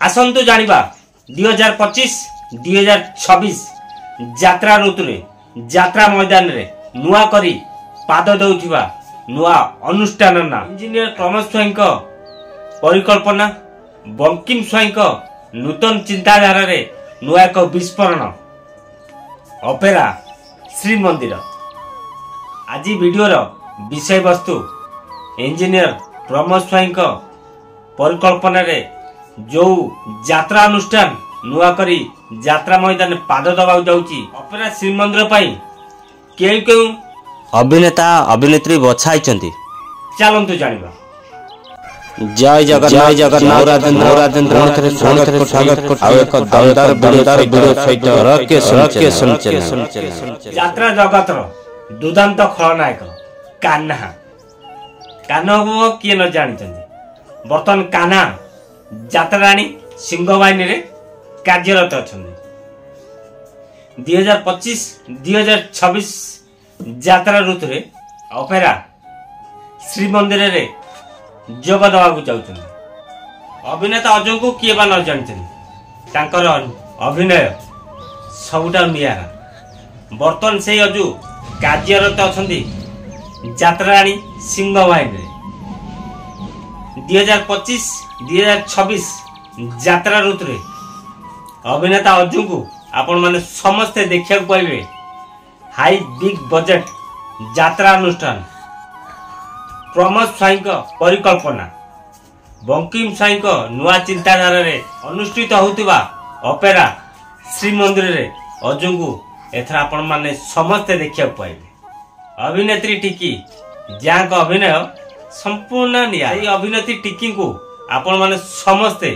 आसंतु जानिबा 2025-2026 यात्रा ऋतु रे यात्रा मैदान रे नुआ करी पाद दउथिबा नुआ अनुष्ठान ना इंजीनियर प्रमोद स्वाई परिकल्पना बंकिम स्वाई नूतन चिंताधारा रे नुआ एक विस्फोरण ऑपेरा श्रीमंदिर। आज वीडियोर विषय वस्तु इंजीनियर प्रमोद स्वाई परिकल्पना रे जो यात्रा अनुष्ठान नुआ करी यात्रा मैदान पाद दबा जाउची ऑपेरा श्रीमंदिर पई केउ केउ अभिनेता अभिनेत्री बछाई चलतु जानिबा। जय जगन्नाथ नवराजेंद्र स्वागत यात्रा जगत दुदांत खलनायक कान्हा कान्हा किए न जानी बर्तमान कान्हा यात्राराणी सिंहवाहिनी रे कार्यरत अच्छा 2025-2026 यात्रा ऋतु रे ऑपेरा श्रीमंदिर रे जोग देवाक चाहते अभिनेता अजय को किए बा न जानते अभिनय सबुटा नियारा बर्तमान से अजू कार्यरत अच्छा यात्राराणी सिंहवाहिनी 2025-2026 यात्रा ऋतु रे अभिनेता अजू को आपण माने समस्ते देखा पाइबे हाई बिग बजेट यात्रा अनुष्ठान प्रमोद स्वाई परिकल्पना बंकिम स्वाई नुआ चिंताधारा रे अनुष्ठित होतिबा ऑपेरा श्रीमंदिर रे अजू को एथरा आपण माने समस्ते देखा पाइबे अभिनेत्री टिकी जहाँ का अभिनय संपूर्ण निया अभिनेत्री टिकी को आपण माने समस्ते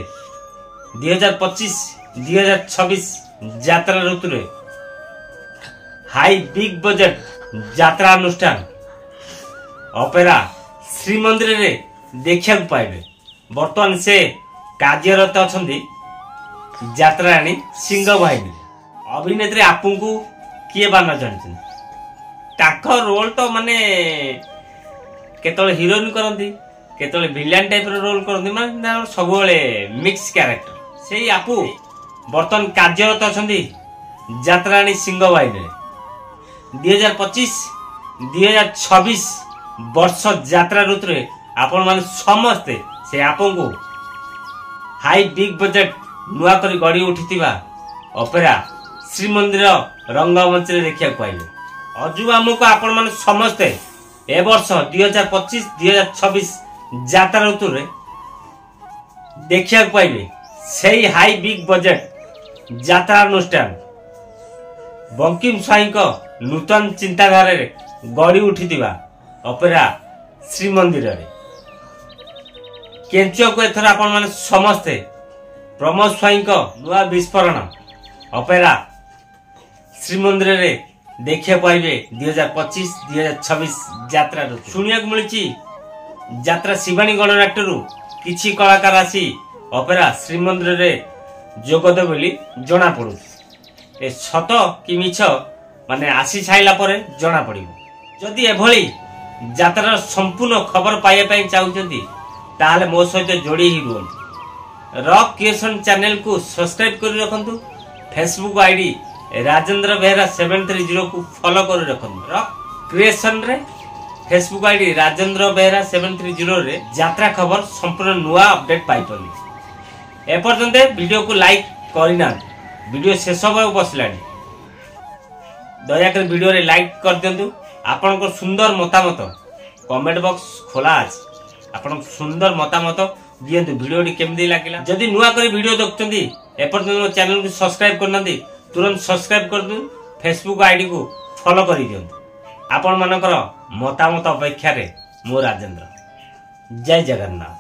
2025-2026 यात्रा ऋतु रे हाई बिग बजेट यात्रा अनुष्ठान ऑपेरा श्रीमंदिर रे देखा पाइबे बर्तमान से कार्यरत अच्छा यात्राराणी सिंहवाहिनी अभिनेत्री आपू को किए बा न जानते रोल तो माने केतले हीरोइन करती केतले विलेन टाइप रोल करती माने सब मिक्स कैरेक्टर से आपू बर्तमान कार्यरत अच्छा यात्राराणी सिंहवाहिनी 2025-2026 वर्ष यात्रा ऋतु रे आपण माने समस्ते से आपन को हाई बिग बजेट नुआ करी गड़ी उठितिबा ऑपेरा श्रीमंदिर रंगमंच रे देखिया पाइले अजू हमको आपण माने समस्ते ए वर्ष 2025-2026 यात्रा ऋतु रे देखिया पाइले सेही हाई बिग बजेट यात्रा अनुष्ठान बंकिम स्वाई नूतन चिंताधारा रे गड़ी उठितिबा ऑपेरा श्रीमंदिर रे केंचुआ को एथर आपण माने समस्ते प्रमोद स्वाई नुआ विस्फोरण ऑपेरा श्रीमंदिर रे देखिया पाइबे 2025-2026 यात्रा ऋतु सुनिया को मिली यात्रा शिवानी गणनाट्य किछि कलाकार आसी ऑपेरा श्रीमंदिर रे जोगदे बोली जना पड़ू ए सत कि मिछ माने आसी छाइला परे जना पड़िबो जदि एभली यात्रा संपूर्ण खबर पाइबा चाहते ताहले मो सहित जोड़ी ही रुहतु रॉक क्रिएशन चैनल को सब्सक्राइब कर रखंतु फेसबुक आईडी राजेंद्र बेहरा 730 को फॉलो कर रखंतु रॉक क्रिएशन रे फेसबुक आईडी राजेंद्र बेहरा 730 रे यात्रा खबर संपूर्ण नुआ अपडेट पाई पली एपर्यंत वीडियो को लाइक करिना वीडियो शेष होगा बसलानी दयाकर वीडियो रे लाइक कर दियंतु आपण को सुंदर मतामत कमेंट बॉक्स खोला अछि आपण सुंदर मतामत दियंतु वीडियो टी केमदी लागिला जदी नुआ करी वीडियो देखचंदी एपर्यंत चैनल को सब्सक्राइब करनंदी तुरंत सब्सक्राइब कर दु फेसबुक आईडी को फॉलो करी दियंतु आपण मानकर मतामत अपेक्षा रे मो राजेंद्र जय जगन्नाथ।